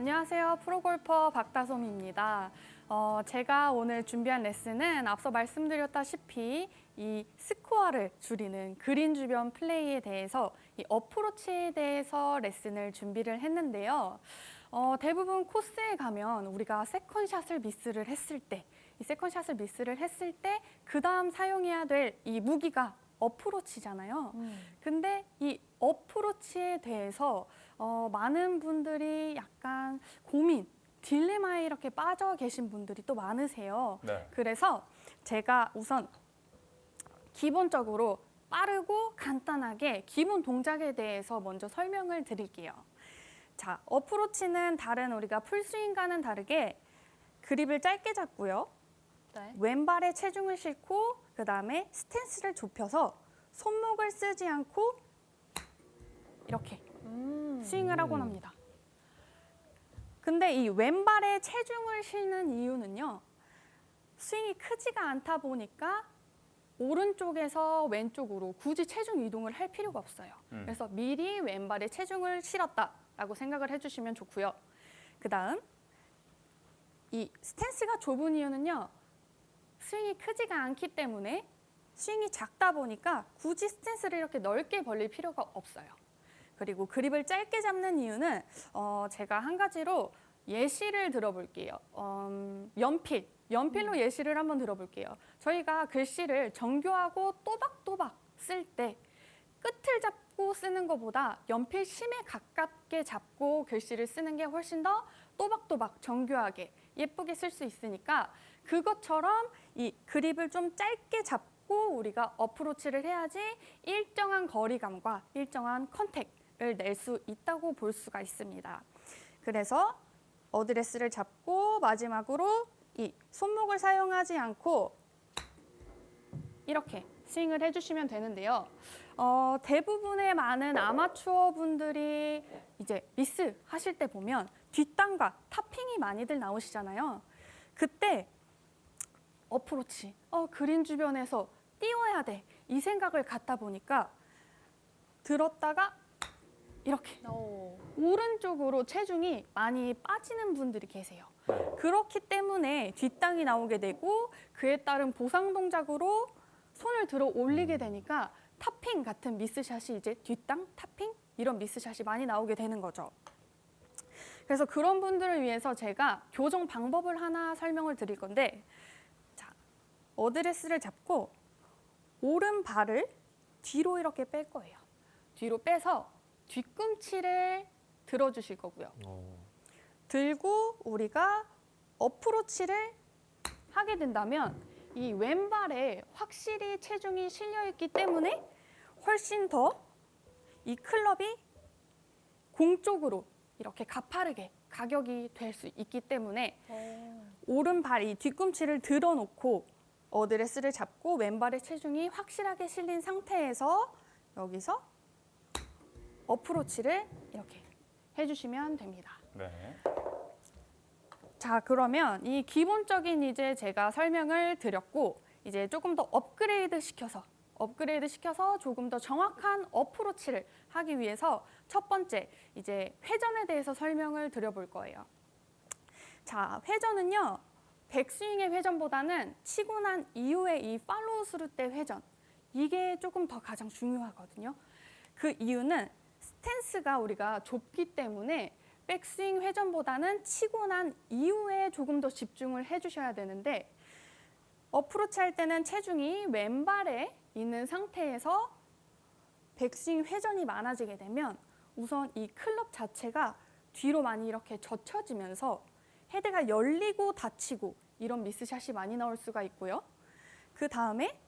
안녕하세요. 프로골퍼 박다솜입니다. 제가 오늘 준비한 레슨은 앞서 말씀드렸다시피 이 스코어를 줄이는 그린 주변 플레이에 대해서 이 어프로치에 대해서 레슨을 준비를 했는데요. 대부분 코스에 가면 우리가 세컨샷을 미스를 했을 때, 이 세컨샷을 미스를 했을 때 그 다음 사용해야 될 이 무기가 어프로치잖아요. 근데 이 어프로치에 대해서 많은 분들이 약간 고민, 딜레마에 이렇게 빠져 계신 분들이 또 많으세요. 네. 그래서 제가 우선 기본적으로 빠르고 간단하게 기본 동작에 대해서 먼저 설명을 드릴게요. 자, 어프로치는 다른 우리가 풀스윙과는 다르게 그립을 짧게 잡고요. 네. 왼발에 체중을 싣고 그 다음에 스탠스를 좁혀서 손목을 쓰지 않고 이렇게 스윙을 하곤 합니다. 근데 이 왼발에 체중을 싣는 이유는요. 스윙이 크지가 않다 보니까 오른쪽에서 왼쪽으로 굳이 체중 이동을 할 필요가 없어요. 그래서 미리 왼발에 체중을 실었다라고 생각을 해주시면 좋고요. 그 다음 이 스탠스가 좁은 이유는요. 스윙이 크지가 않기 때문에 스윙이 작다 보니까 굳이 스탠스를 이렇게 넓게 벌릴 필요가 없어요. 그리고 그립을 짧게 잡는 이유는 제가 한 가지로 예시를 들어볼게요. 연필로 예시를 한번 들어볼게요. 저희가 글씨를 정교하고 또박또박 쓸 때 끝을 잡고 쓰는 것보다 연필 심에 가깝게 잡고 글씨를 쓰는 게 훨씬 더 또박또박 정교하게 예쁘게 쓸 수 있으니까 그것처럼 이 그립을 좀 짧게 잡고 우리가 어프로치를 해야지 일정한 거리감과 일정한 컨택을 낼 수 있다고 볼 수가 있습니다. 그래서 어드레스를 잡고 마지막으로 이 손목을 사용하지 않고 이렇게 스윙을 해주시면 되는데요. 대부분의 많은 아마추어 분들이 이제 미스 하실 때 보면 뒷땅과 탑핑이 많이들 나오시잖아요. 그때 어프로치, 그린 주변에서 띄워야 돼. 이 생각을 갖다 보니까 들었다가 이렇게 오른쪽으로 체중이 많이 빠지는 분들이 계세요. 그렇기 때문에 뒷땅이 나오게 되고 그에 따른 보상 동작으로 손을 들어 올리게 되니까 탑핑 같은 미스샷이 이제 뒷땅, 탑핑 이런 미스샷이 많이 나오게 되는 거죠. 그래서 그런 분들을 위해서 제가 교정 방법을 하나 설명을 드릴 건데 자, 어드레스를 잡고 오른발을 뒤로 이렇게 뺄 거예요. 뒤로 빼서 뒤꿈치를 들어주실 거고요. 들고 우리가 어프로치를 하게 된다면 이 왼발에 확실히 체중이 실려 있기 때문에 훨씬 더 이 클럽이 공 쪽으로 이렇게 가파르게 가격이 될 수 있기 때문에 오른발 이 뒤꿈치를 들어놓고 어드레스를 잡고 왼발의 체중이 확실하게 실린 상태에서 여기서 어프로치를 이렇게 해주시면 됩니다. 네. 자, 그러면 이 기본적인 이제 제가 설명을 드렸고 이제 조금 더 업그레이드 시켜서 조금 더 정확한 어프로치를 하기 위해서 첫 번째 이제 회전에 대해서 설명을 드려볼 거예요. 자, 회전은요. 백스윙의 회전보다는 치고 난 이후에 이 팔로우 스루 때 회전 이게 조금 더 가장 중요하거든요. 그 이유는 스탠스가 우리가 좁기 때문에 백스윙 회전보다는 치고 난 이후에 조금 더 집중을 해주셔야 되는데 어프로치 할 때는 체중이 왼발에 있는 상태에서 백스윙 회전이 많아지게 되면 우선 이 클럽 자체가 뒤로 많이 이렇게 젖혀지면서 헤드가 열리고 닫히고 이런 미스샷이 많이 나올 수가 있고요. 그 다음에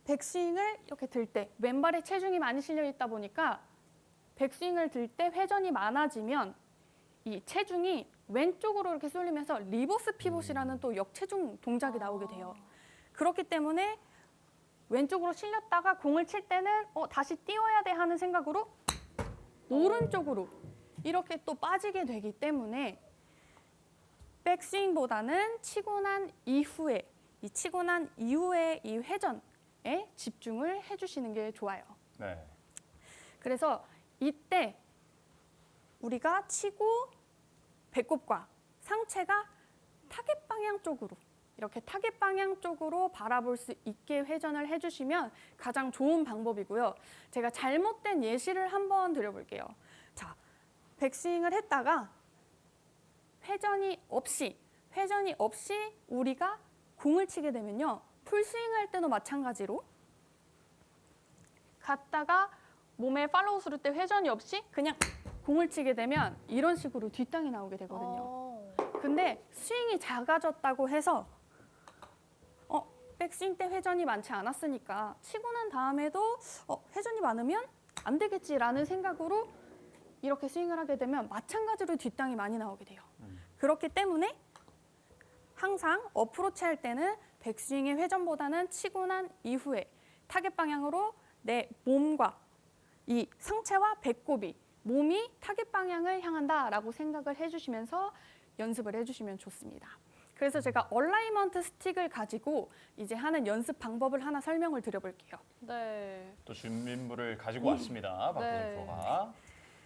백스윙을 이렇게 들 때 왼발에 체중이 많이 실려 있다 보니까 백스윙을 들 때 회전이 많아지면 이 체중이 왼쪽으로 이렇게 쏠리면서 리버스 피봇이라는 또 역체중 동작이 나오게 돼요. 그렇기 때문에 왼쪽으로 실렸다가 공을 칠 때는 다시 띄워야 돼 하는 생각으로 오른쪽으로 이렇게 또 빠지게 되기 때문에 백스윙보다는 치고 난 이후에 이 회전에 집중을 해주시는 게 좋아요. 네. 그래서 이때 우리가 치고 배꼽과 상체가 타겟 방향 쪽으로 이렇게 타겟 방향 쪽으로 바라볼 수 있게 회전을 해주시면 가장 좋은 방법이고요. 제가 잘못된 예시를 한번 드려볼게요. 자, 백스윙을 했다가 회전이 없이 우리가 공을 치게 되면요. 풀스윙 할 때도 마찬가지로 갔다가 몸에 팔로우 스루 때 회전이 없이 그냥 공을 치게 되면 이런 식으로 뒷땅이 나오게 되거든요. 근데 스윙이 작아졌다고 해서 백스윙 때 회전이 많지 않았으니까 치고 난 다음에도 회전이 많으면 안 되겠지라는 생각으로 이렇게 스윙을 하게 되면 마찬가지로 뒷땅이 많이 나오게 돼요. 그렇기 때문에 항상 어프로치 할 때는 백스윙의 회전보다는 치고 난 이후에 타겟 방향으로 내 몸과 이 상체와 배꼽이 몸이 타겟 방향을 향한다라고 생각을 해주시면서 연습을 해주시면 좋습니다. 그래서 제가 얼라이먼트 스틱을 가지고 이제 하는 연습 방법을 하나 설명을 드려볼게요. 네. 또 준비물을 가지고 왔습니다. 박도준 네. 프로가.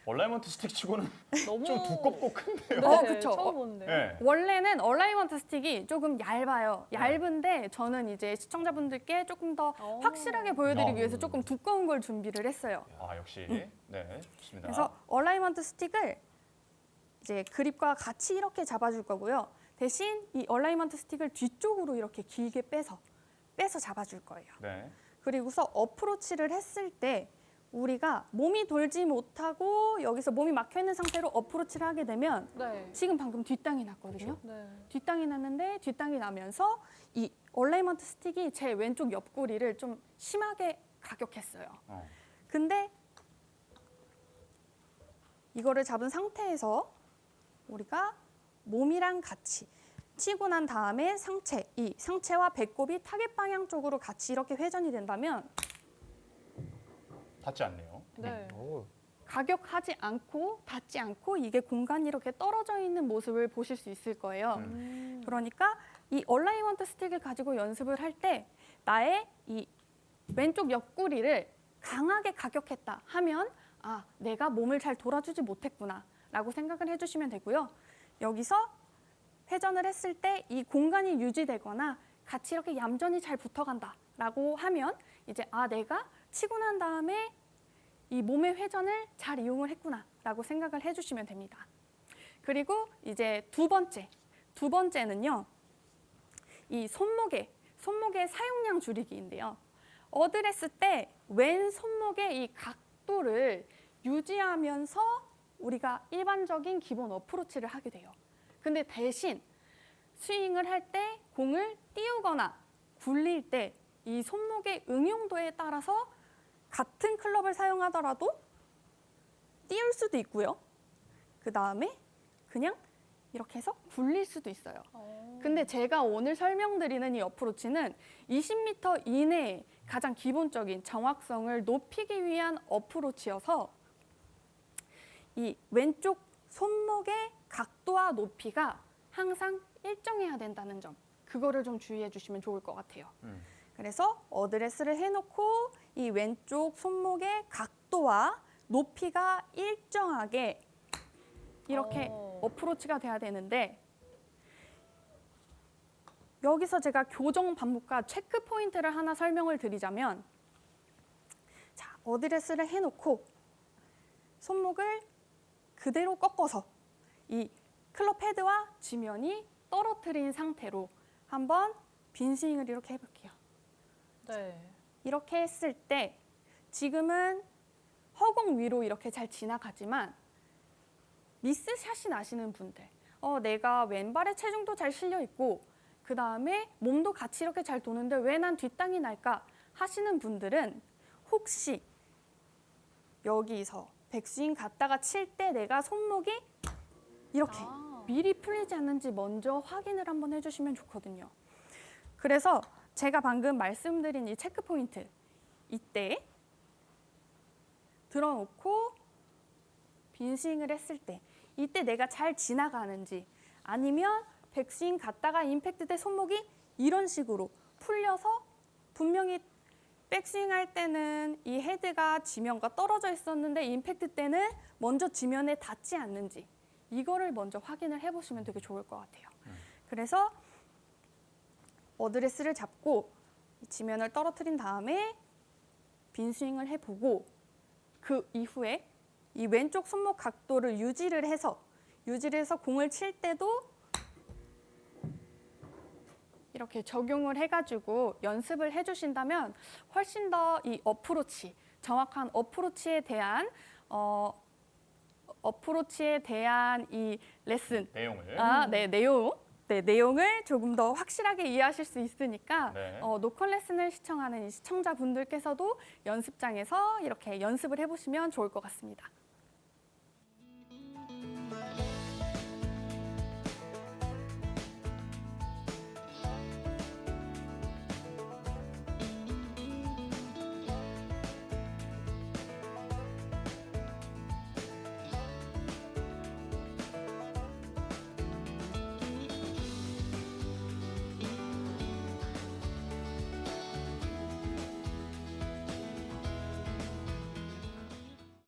얼라이먼트 스틱 치고는 너무 좀 두껍고 큰데요. 네, 그쵸. 처음 보는데요. 네. 원래는 얼라이먼트 스틱이 조금 얇아요. 얇은데 저는 이제 시청자분들께 조금 더 확실하게 보여드리기 위해서 조금 두꺼운 걸 준비를 했어요. 아, 역시. 네, 좋습니다. 그래서 얼라이먼트 스틱을 이제 그립과 같이 이렇게 잡아줄 거고요. 대신 이 얼라이먼트 스틱을 뒤쪽으로 이렇게 길게 빼서 잡아줄 거예요. 네. 그리고서 어프로치를 했을 때 우리가 몸이 돌지 못하고 여기서 몸이 막혀 있는 상태로 어프로치를 하게 되면 네. 지금 방금 뒷땅이 났거든요. 네. 뒷땅이 났는데 뒷땅이 나면서 이 얼라이먼트 스틱이 제 왼쪽 옆구리를 좀 심하게 가격했어요. 근데 이거를 잡은 상태에서 우리가 몸이랑 같이 치고 난 다음에 이 상체와 배꼽이 타겟 방향 쪽으로 같이 이렇게 회전이 된다면 닿지 않네요. 네. 가격하지 않고 닿지 않고 이게 공간이 이렇게 떨어져 있는 모습을 보실 수 있을 거예요. 그러니까 이 얼라이먼트 스틱을 가지고 연습을 할 때 나의 이 왼쪽 옆구리를 강하게 가격했다 하면 아, 내가 몸을 잘 돌아주지 못했구나 라고 생각을 해주시면 되고요. 여기서 회전을 했을 때 이 공간이 유지되거나 같이 이렇게 얌전히 잘 붙어간다 라고 하면 이제 아, 내가 치고 난 다음에 이 몸의 회전을 잘 이용을 했구나 라고 생각을 해주시면 됩니다. 그리고 이제 두 번째는요. 이 손목의 사용량 줄이기인데요. 어드레스 때 왼 손목의 이 각도를 유지하면서 우리가 일반적인 기본 어프로치를 하게 돼요. 근데 대신 스윙을 할 때 공을 띄우거나 굴릴 때 이 손목의 응용도에 따라서 같은 클럽을 사용하더라도 띄울 수도 있고요. 그 다음에 그냥 이렇게 해서 굴릴 수도 있어요. 근데 제가 오늘 설명드리는 이 어프로치는 20m 이내의 가장 기본적인 정확성을 높이기 위한 어프로치여서 이 왼쪽 손목의 각도와 높이가 항상 일정해야 된다는 점, 그거를 좀 주의해 주시면 좋을 것 같아요. 그래서 어드레스를 해놓고 이 왼쪽 손목의 각도와 높이가 일정하게 이렇게 어프로치가 돼야 되는데 여기서 제가 교정 반복과 체크 포인트를 하나 설명을 드리자면 자, 어드레스를 해놓고 손목을 그대로 꺾어서 이 클럽 헤드와 지면이 떨어뜨린 상태로 한번 빈 스윙을 이렇게 해볼게요. 네. 이렇게 했을 때 지금은 허공 위로 이렇게 잘 지나가지만 미스샷이 나시는 분들, 내가 왼발에 체중도 잘 실려 있고 그 다음에 몸도 같이 이렇게 잘 도는데 왜 난 뒷땅이 날까 하시는 분들은 혹시 여기서 백스윙 갔다가 칠 때 내가 손목이 이렇게 미리 풀리지 않는지 먼저 확인을 한번 해주시면 좋거든요. 그래서 제가 방금 말씀드린 이 체크 포인트, 이때 들어놓고 빈 스윙을 했을 때 이때 내가 잘 지나가는지 아니면 백스윙 갔다가 임팩트 때 손목이 이런 식으로 풀려서 분명히 백스윙 할 때는 이 헤드가 지면과 떨어져 있었는데 임팩트 때는 먼저 지면에 닿지 않는지 이거를 먼저 확인을 해보시면 되게 좋을 것 같아요. 그래서 어드레스를 잡고 지면을 떨어뜨린 다음에 빈 스윙을 해보고 그 이후에 이 왼쪽 손목 각도를 유지를 해서 공을 칠 때도 이렇게 적용을 해가지고 연습을 해주신다면 훨씬 더 이 어프로치, 정확한 어프로치에 대한 이 레슨, 내용을 내용을 조금 더 확실하게 이해하실 수 있으니까 네. 노컨 레슨을 시청하는 이 시청자분들께서도 연습장에서 이렇게 연습을 해보시면 좋을 것 같습니다.